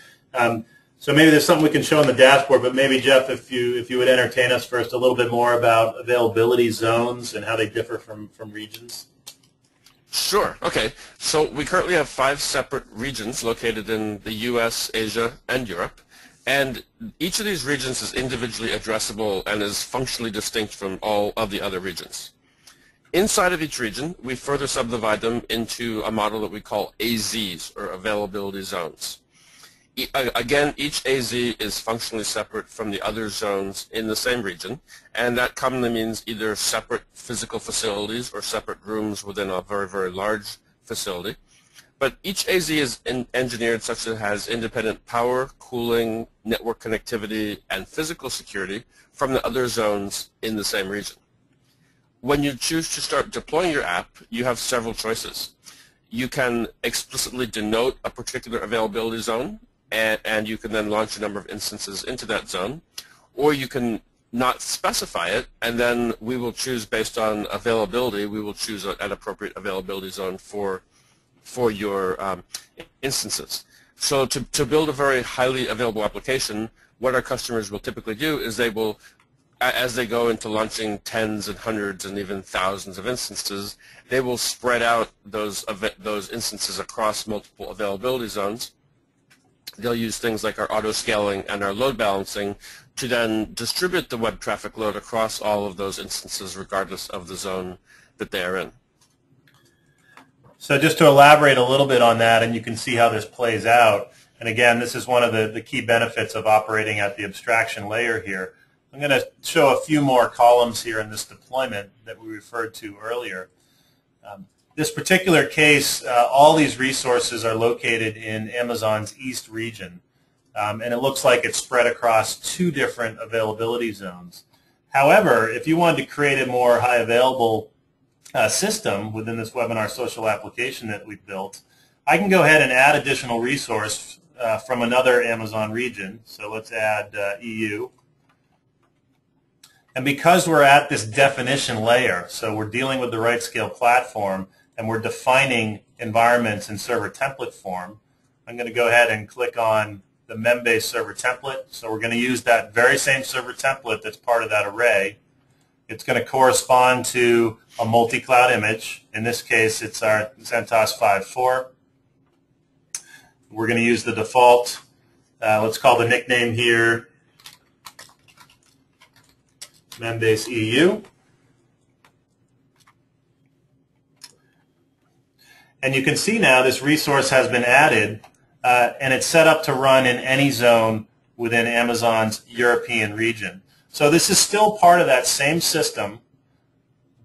So maybe there's something we can show on the dashboard, but maybe Jeff, if you would entertain us first a little bit more about availability zones and how they differ from regions. Sure. Okay. So we currently have 5 separate regions located in the U.S., Asia, and Europe. And each of these regions is individually addressable and is functionally distinct from all of the other regions. Inside of each region, we further subdivide them into a model that we call AZs, or availability zones. Again, each AZ is functionally separate from the other zones in the same region, and that commonly means either separate physical facilities or separate rooms within a very, very large facility. But each AZ is engineered such that it has independent power, cooling, network connectivity, and physical security from the other zones in the same region. When you choose to start deploying your app, you have several choices. You can explicitly denote a particular availability zone, and you can then launch a number of instances into that zone, or you can not specify it, and then we will choose based on availability. We will choose an appropriate availability zone for your instances. So to build a very highly available application, what our customers will typically do is they will, as they go into launching tens and hundreds and even thousands of instances, they will spread out those instances across multiple availability zones. They'll use things like our auto-scaling and our load balancing to then distribute the web traffic load across all of those instances regardless of the zone that they are in. So just to elaborate a little bit on that, and you can see how this plays out, and again, this is one of the key benefits of operating at the abstraction layer here. I'm going to show a few more columns here in this deployment that we referred to earlier. This particular case, all these resources are located in Amazon's East region, and it looks like it's spread across 2 different availability zones. However, if you wanted to create a more high available system within this webinar social application that we've built, I can go ahead and add additional resource from another Amazon region. So let's add EU. And because we're at this definition layer, so we're dealing with the RightScale platform, and we're defining environments in server template form, I'm going to go ahead and click on the Membase server template. So we're going to use that very same server template that's part of that array. It's going to correspond to a multi-cloud image. In this case, it's our CentOS 5.4. We're going to use the default, let's call the nickname here Membase EU. And you can see now this resource has been added, and it's set up to run in any zone within Amazon's European region. So this is still part of that same system,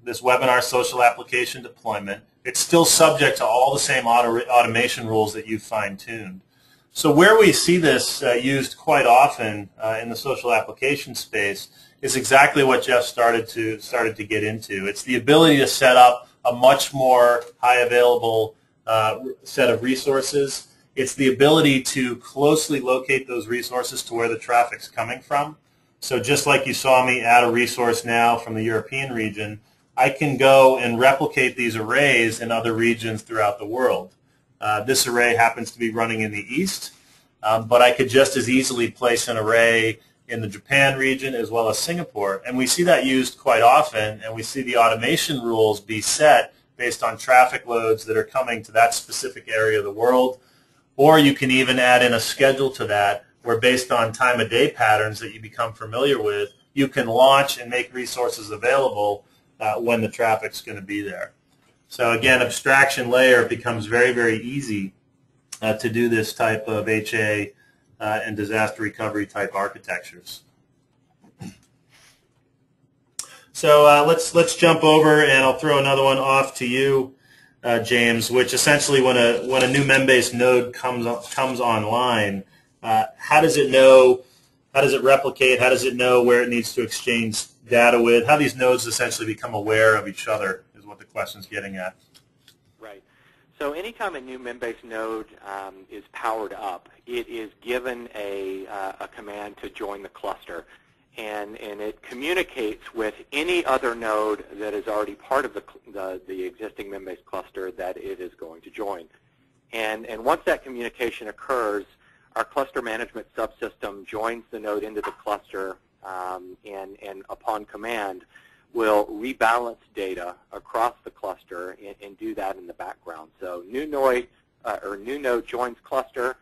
this webinar social application deployment. It's still subject to all the same automation rules that you've fine-tuned. So where we see this used quite often in the social application space is exactly what Jeff started to get into. It's the ability to set up a much more high available set of resources. It's the ability to closely locate those resources to where the traffic's coming from. So just like you saw me add a resource now from the European region, I can go and replicate these arrays in other regions throughout the world. This array happens to be running in the East, but I could just as easily place an array in the Japan region as well as Singapore. And we see that used quite often, and we see the automation rules be set based on traffic loads that are coming to that specific area of the world. Or you can even add in a schedule to that where based on time of day patterns that you become familiar with, you can launch and make resources available when the traffic's going to be there. So again, abstraction layer becomes very, very easy to do this type of HA and disaster recovery type architectures. So let's jump over, and I'll throw another one off to you, James. Which essentially, when a new Membase node comes online, how does it know? How does it replicate? How does it know where it needs to exchange data with? How these nodes essentially become aware of each other is what the question's getting at. Right. So anytime a new Membase node is powered up, it is given a command to join the cluster. And it communicates with any other node that is already part of the existing Membase cluster that it is going to join. And once that communication occurs, our cluster management subsystem joins the node into the cluster, and upon command will rebalance data across the cluster and do that in the background. So new node joins cluster,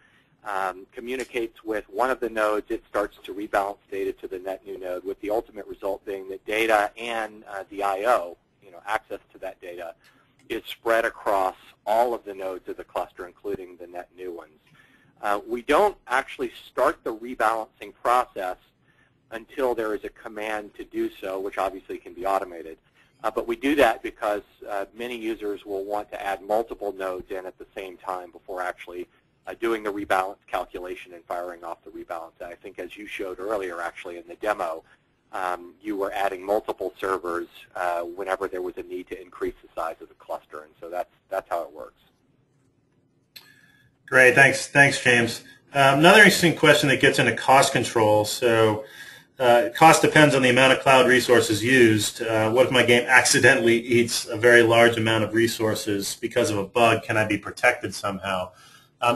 communicates with one of the nodes. It starts to rebalance data to the net new node, with the ultimate result being that data and the I/O, access to that data, is spread across all of the nodes of the cluster, including the net new ones. We don't actually start the rebalancing process until there is a command to do so, which obviously can be automated. But we do that because many users will want to add multiple nodes in at the same time before actually doing the rebalance calculation and firing off the rebalance. I think as you showed earlier, actually, in the demo, you were adding multiple servers whenever there was a need to increase the size of the cluster, and so that's how it works. Great, thanks, James. Another interesting question that gets into cost control. So cost depends on the amount of cloud resources used. What if my game accidentally eats a very large amount of resources because of a bug? Can I be protected somehow?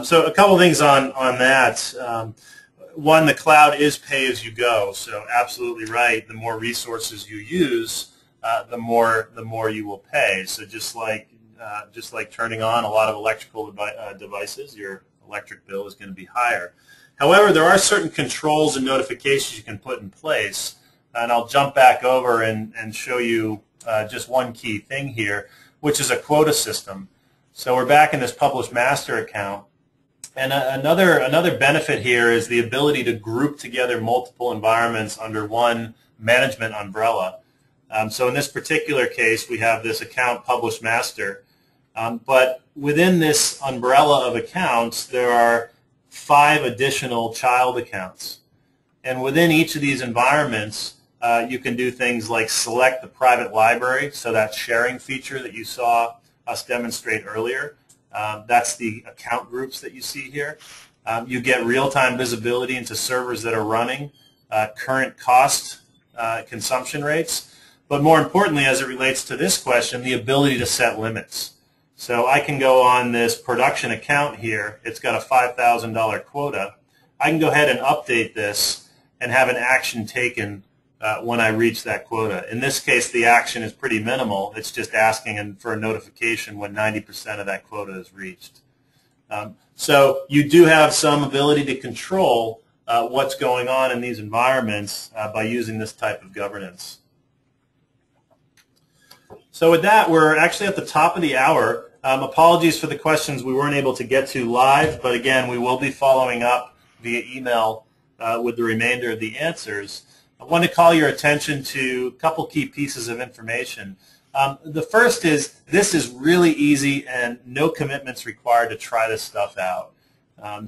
So a couple things on that. One, the cloud is pay-as-you-go, so absolutely right. The more resources you use, the more you will pay. So just like turning on a lot of electrical devices, your electric bill is going to be higher. However, there are certain controls and notifications you can put in place, and I'll jump back over and show you just one key thing here, which is a quota system. So we're back in this publish master account, and another benefit here is the ability to group together multiple environments under one management umbrella. So in this particular case, we have this account publish master. But within this umbrella of accounts, there are 5 additional child accounts. And within each of these environments, you can do things like select the private library, so that sharing feature that you saw us demonstrate earlier. That's the account groups that you see here. You get real-time visibility into servers that are running, current cost consumption rates, but more importantly, as it relates to this question, the ability to set limits. So I can go on this production account here. It's got a $5,000 quota. I can go ahead and update this and have an action taken when I reach that quota. In this case, the action is pretty minimal. It's just asking for a notification when 90% of that quota is reached. So you do have some ability to control what's going on in these environments by using this type of governance. So with that, we're actually at the top of the hour. Apologies for the questions we weren't able to get to live, but again, we will be following up via email with the remainder of the answers. I want to call your attention to a couple key pieces of information. The first is this is really easy and no commitments required to try this stuff out.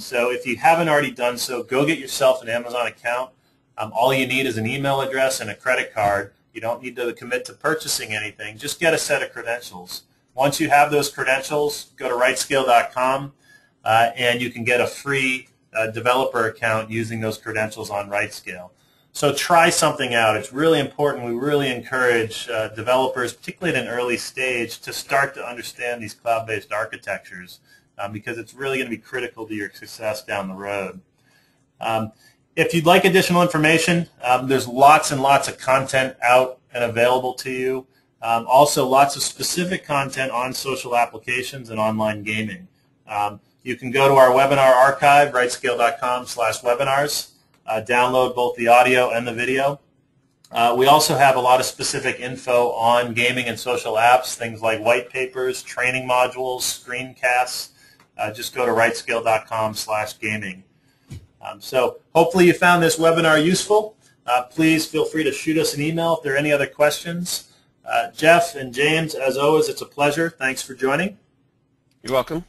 So if you haven't already done so, go get yourself an Amazon account. All you need is an email address and a credit card. You don't need to commit to purchasing anything. Just get a set of credentials. Once you have those credentials, go to RightScale.com and you can get a free developer account using those credentials on RightScale. So try something out. It's really important. We really encourage developers, particularly at an early stage, to start to understand these cloud-based architectures because it's really going to be critical to your success down the road. If you'd like additional information, there's lots and lots of content out and available to you. Also, lots of specific content on social applications and online gaming. You can go to our webinar archive, rightscale.com/webinars, download both the audio and the video. We also have a lot of specific info on gaming and social apps, things like white papers, training modules, screencasts. Just go to rightscale.com/gaming. So hopefully you found this webinar useful. Please feel free to shoot us an email if there are any other questions. Jeff and James, as always, it's a pleasure. Thanks for joining. You're welcome.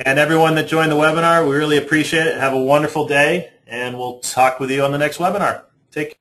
And everyone that joined the webinar, we really appreciate it. Have a wonderful day, and we'll talk with you on the next webinar. Take care.